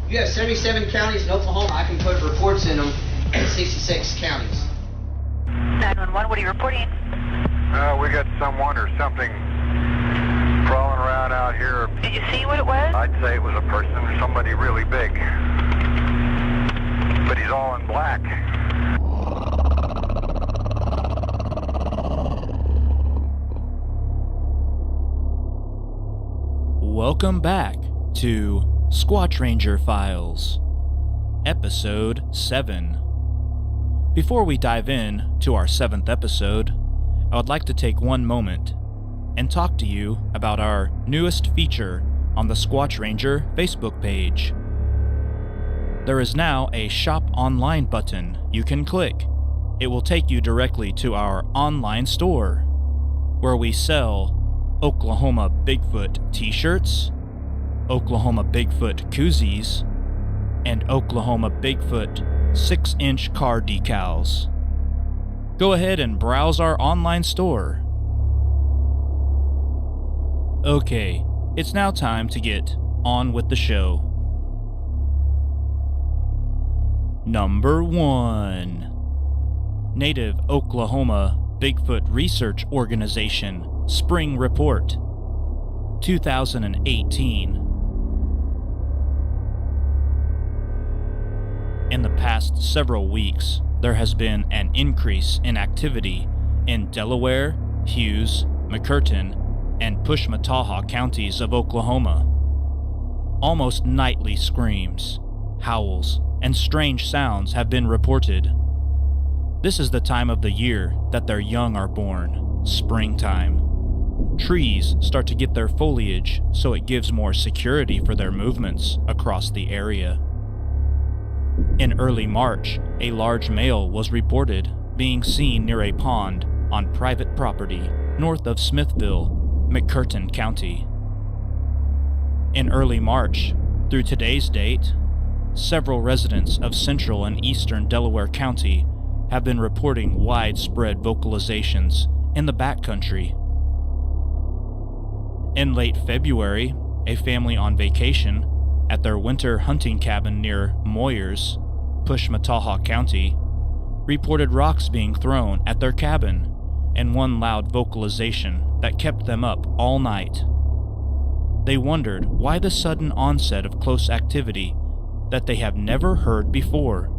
You have 77 counties in Oklahoma. I can put reports in them in 66 counties. 911, what are you reporting? We got someone or something crawling around out here. Did you see what it was? I'd say it was a person or somebody really big. But he's all in black. Welcome back to Squatch Ranger Files, Episode 7. Before we dive in to our 7th episode, I would like to take one moment and talk to you about our newest feature on the Squatch Ranger Facebook page. There is now a Shop Online button you can click. It will take you directly to our online store, where we sell Oklahoma Bigfoot t-shirts, Oklahoma Bigfoot koozies, and Oklahoma Bigfoot 6-inch car decals. Go ahead and browse our online store. Okay, it's now time to get on with the show. Number 1. Native Oklahoma Bigfoot Research Organization Spring Report, 2018. In the past several weeks, there has been an increase in activity in Delaware, Hughes, McCurtain, and Pushmataha counties of Oklahoma. Almost nightly screams, howls, and strange sounds have been reported. This is the time of the year that their young are born, springtime. Trees start to get their foliage, so it gives more security for their movements across the area. In early March, a large male was reported being seen near a pond on private property north of Smithville, McCurtain County. In early March, through today's date, several residents of central and eastern Delaware County have been reporting widespread vocalizations in the backcountry. In late February, a family on vacation at their winter hunting cabin near Moyers, Pushmataha County, reported rocks being thrown at their cabin and one loud vocalization that kept them up all night. They wondered why the sudden onset of close activity that they have never heard before.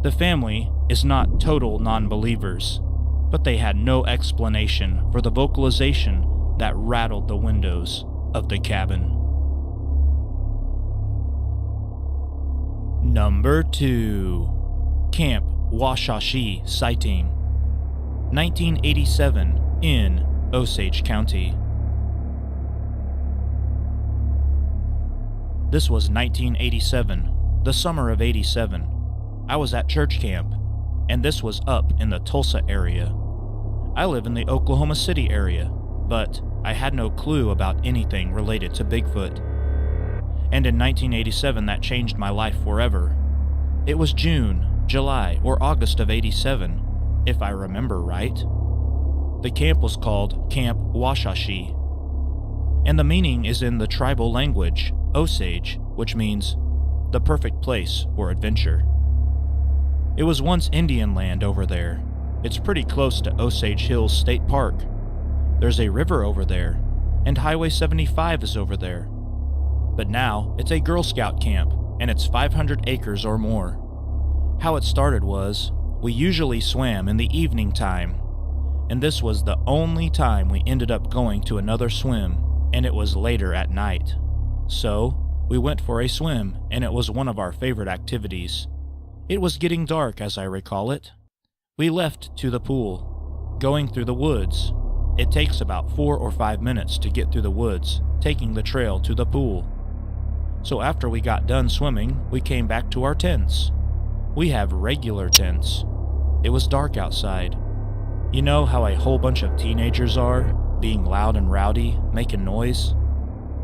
The family is not total non-believers, but they had no explanation for the vocalization that rattled the windows of the cabin. Number 2. Camp Wa-Sha-She sighting, 1987 in Osage County. This was 1987, the summer of '87. I was at church camp, and this was up in the Tulsa area. I live in the Oklahoma City area, but I had no clue about anything related to Bigfoot. And in 1987, that changed my life forever. It was June, July, or August of '87, if I remember right. The camp was called Camp Wa-Sha-She, and the meaning is in the tribal language, Osage, which means the perfect place for adventure. It was once Indian land over there. It's pretty close to Osage Hills State Park. There's a river over there, and Highway 75 is over there. But now, it's a Girl Scout camp, and it's 500 acres or more. How it started was, we usually swam in the evening time, and this was the only time we ended up going to another swim, and it was later at night. So, we went for a swim, and it was one of our favorite activities. It was getting dark, as I recall it. We left to the pool, going through the woods. It takes about 4 or 5 minutes to get through the woods, taking the trail to the pool. So after we got done swimming, we came back to our tents. We have regular tents. It was dark outside. You know how a whole bunch of teenagers are, being loud and rowdy, making noise?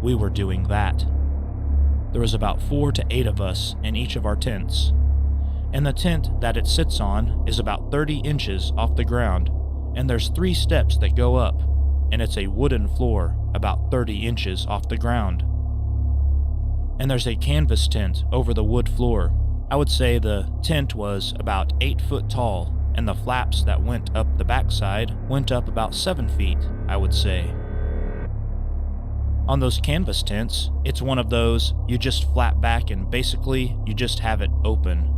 We were doing that. There was about 4 to 8 of us in each of our tents, and the tent that it sits on is about 30 inches off the ground, and there's 3 steps that go up, and it's a wooden floor about 30 inches off the ground. and there's a canvas tent over the wood floor. I would say the tent was about 8 foot tall, and the flaps that went up the backside went up about 7 feet, I would say. On those canvas tents, it's one of those you just flap back and basically you just have it open.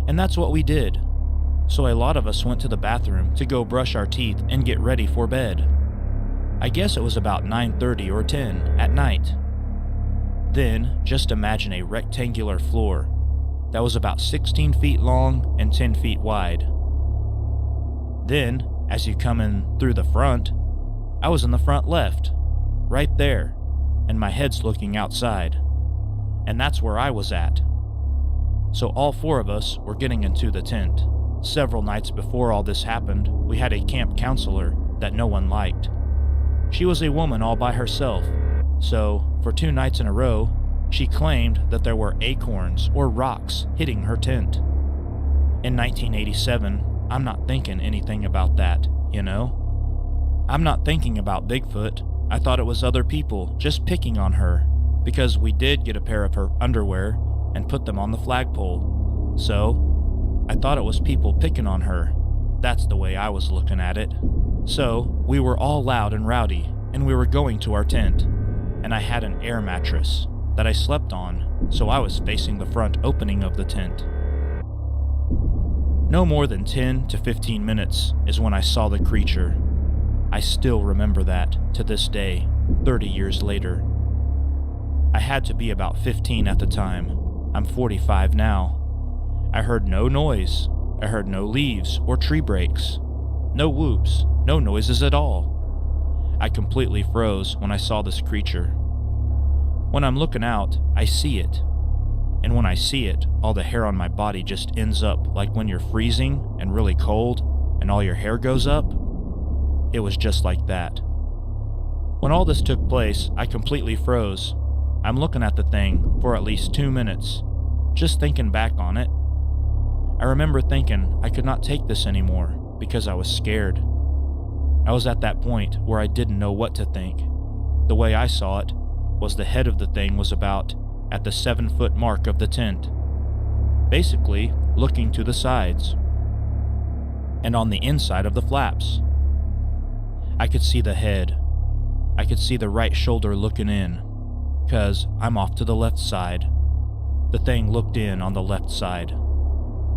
And that's what we did. So a lot of us went to the bathroom to go brush our teeth and get ready for bed. I guess it was about 9:30 or 10 at night. Then, just imagine a rectangular floor that was about 16 feet long and 10 feet wide. Then, as you come in through the front, I was in the front left, right there, and my head's looking outside. And that's where I was at. So all 4 of us were getting into the tent. Several nights before all this happened, we had a camp counselor that no one liked. She was a woman all by herself, so for 2 nights in a row, she claimed that there were acorns or rocks hitting her tent. In 1987, I'm not thinking anything about that, you know? I'm not thinking about Bigfoot. I thought it was other people just picking on her, because we did get a pair of her underwear and put them on the flagpole. So, I thought it was people picking on her. That's the way I was looking at it. So, we were all loud and rowdy, and we were going to our tent, and I had an air mattress that I slept on, so I was facing the front opening of the tent. No more than 10 to 15 minutes is when I saw the creature. I still remember that to this day, 30 years later. I had to be about 15 at the time. I'm 45 now. I heard no noise. I heard no leaves or tree breaks. No whoops, no noises at all. I completely froze when I saw this creature. When I'm looking out, I see it. And when I see it, all the hair on my body just ends up like when you're freezing and really cold and all your hair goes up. It was just like that. When all this took place, I completely froze. I'm looking at the thing for at least 2 minutes, just thinking back on it. I remember thinking I could not take this anymore because I was scared. I was at that point where I didn't know what to think. The way I saw it was the head of the thing was about at the 7-foot mark of the tent, basically looking to the sides and on the inside of the flaps. I could see the head. I could see the right shoulder looking in, 'cause I'm off to the left side. The thing looked in on the left side.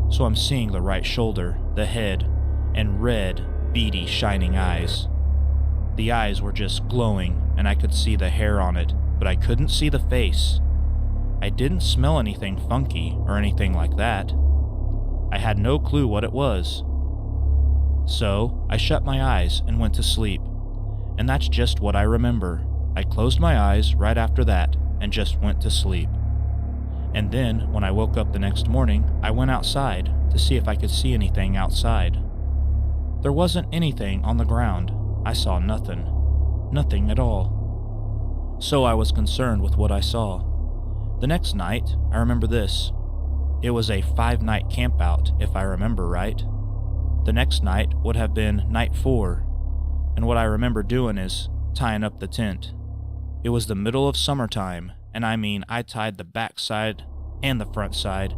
So I'm seeing the right shoulder, the head, and red, beady, shining eyes. The eyes were just glowing, and I could see the hair on it, but I couldn't see the face. I didn't smell anything funky or anything like that. I had no clue what it was. So I shut my eyes and went to sleep, and that's just what I remember. I closed my eyes right after that and just went to sleep. And then, when I woke up the next morning, I went outside to see if I could see anything outside. There wasn't anything on the ground. I saw nothing. Nothing at all. So I was concerned with what I saw. The next night, I remember this. It was a 5-night campout, if I remember right. The next night would have been night 4, and what I remember doing is tying up the tent. It was the middle of summertime, and I mean I tied the back side and the front side,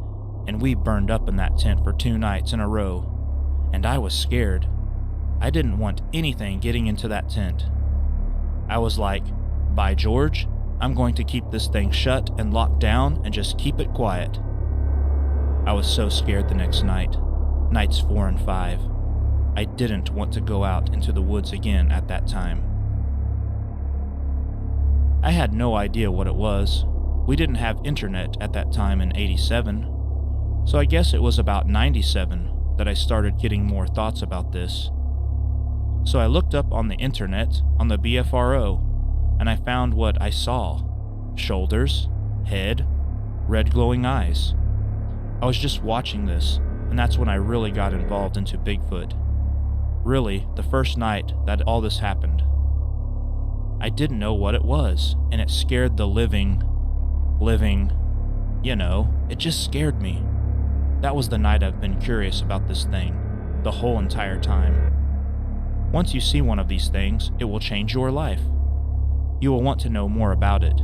and we burned up in that tent for 2 nights in a row. And I was scared. I didn't want anything getting into that tent. I was like, by George, I'm going to keep this thing shut and locked down and just keep it quiet. I was so scared the next night, nights 4 and 5. I didn't want to go out into the woods again at that time. I had no idea what it was. We didn't have internet at that time in '87, so I guess it was about '97 that I started getting more thoughts about this. So I looked up on the internet on the BFRO, and I found what I saw. Shoulders, head, red glowing eyes. I was just watching this, and that's when I really got involved into Bigfoot. Really, the first night that all this happened. I didn't know what it was, and it scared the living, you know, it just scared me. That was the night I've been curious about this thing, the whole entire time. Once you see one of these things, it will change your life. You will want to know more about it.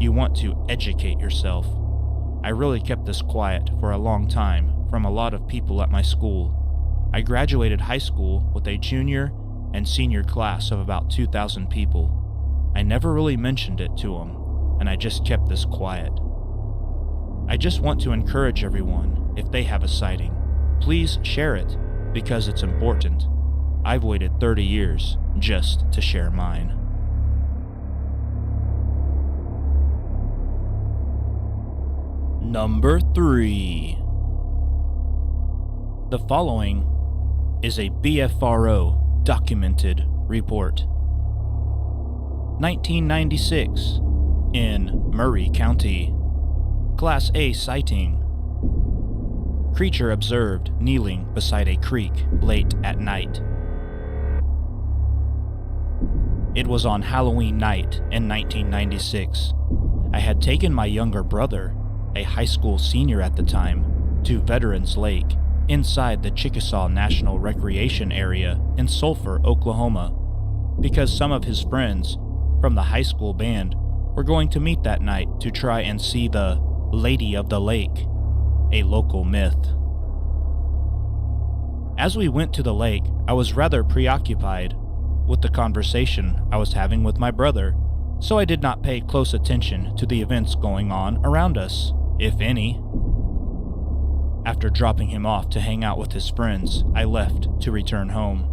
you want to educate yourself. I really kept this quiet for a long time from a lot of people at my school. I graduated high school with a junior and senior class of about 2,000 people. I never really mentioned it to them, and I just kept this quiet. I just want to encourage everyone, if they have a sighting, please share it, because it's important. I've waited 30 years just to share mine. Number 3. The following is a BFRO documented report. 1996 in Murray County. Class A sighting. Creature observed kneeling beside a creek late at night. It was on Halloween night in 1996. I had taken my younger brother, a high school senior at the time, to Veterans Lake inside the Chickasaw National Recreation Area in Sulphur, Oklahoma, because some of his friends from the high school band were going to meet that night to try and see the Lady of the Lake, a local myth. As we went to the lake, I was rather preoccupied with the conversation I was having with my brother, so I did not pay close attention to the events going on around us, if any. After dropping him off to hang out with his friends, I left to return home.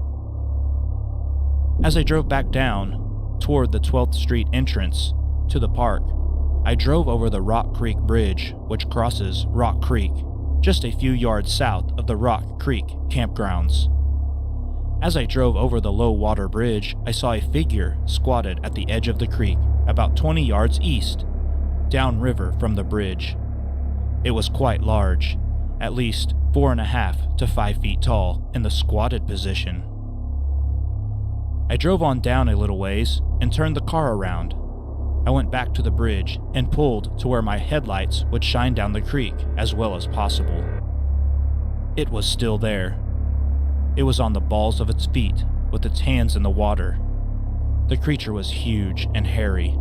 As I drove back down toward the 12th Street entrance to the park, I drove over the Rock Creek Bridge, which crosses Rock Creek, just a few yards south of the Rock Creek campgrounds. As I drove over the low water bridge, I saw a figure squatted at the edge of the creek, about 20 yards east, downriver from the bridge. It was quite large, at least 4.5 to 5 feet tall in the squatted position. I drove on down a little ways and turned the car around. I went back to the bridge and pulled to where my headlights would shine down the creek as well as possible. It was still there. It was on the balls of its feet, with its hands in the water. The creature was huge and hairy.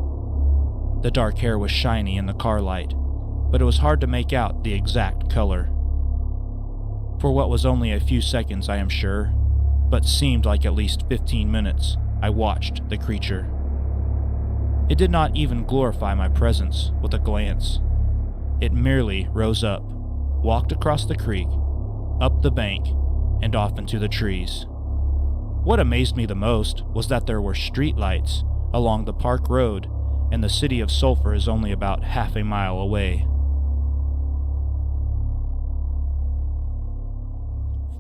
The dark hair was shiny in the car light, but it was hard to make out the exact color. For what was only a few seconds, I am sure, but seemed like at least 15 minutes, I watched the creature. It did not even glorify my presence with a glance. It merely rose up, walked across the creek, up the bank, and off into the trees. What amazed me the most was that there were street lights along the park road, and the city of Sulphur is only about half a mile away.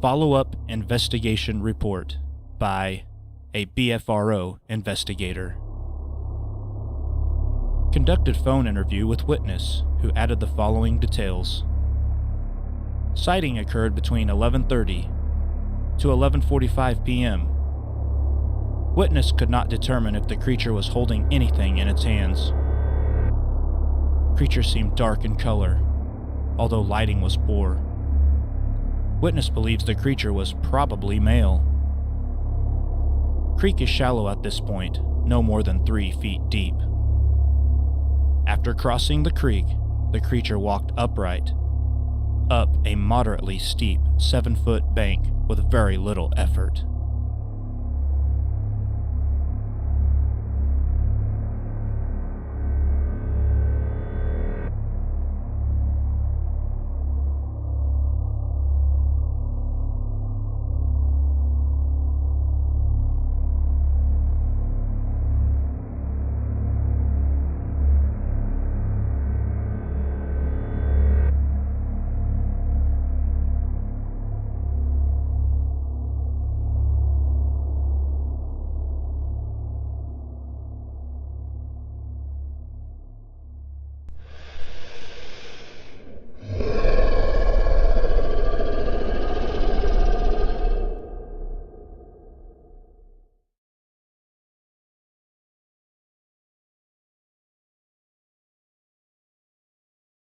Follow-up investigation report by a BFRO investigator. Conducted phone interview with witness who added the following details. Sighting occurred between 11:30 to 11:45 p.m. Witness could not determine if the creature was holding anything in its hands. Creature seemed dark in color, although lighting was poor. Witness believes the creature was probably male. Creek is shallow at this point, no more than 3 feet deep. After crossing the creek, the creature walked upright, up a moderately steep 7-foot bank with very little effort.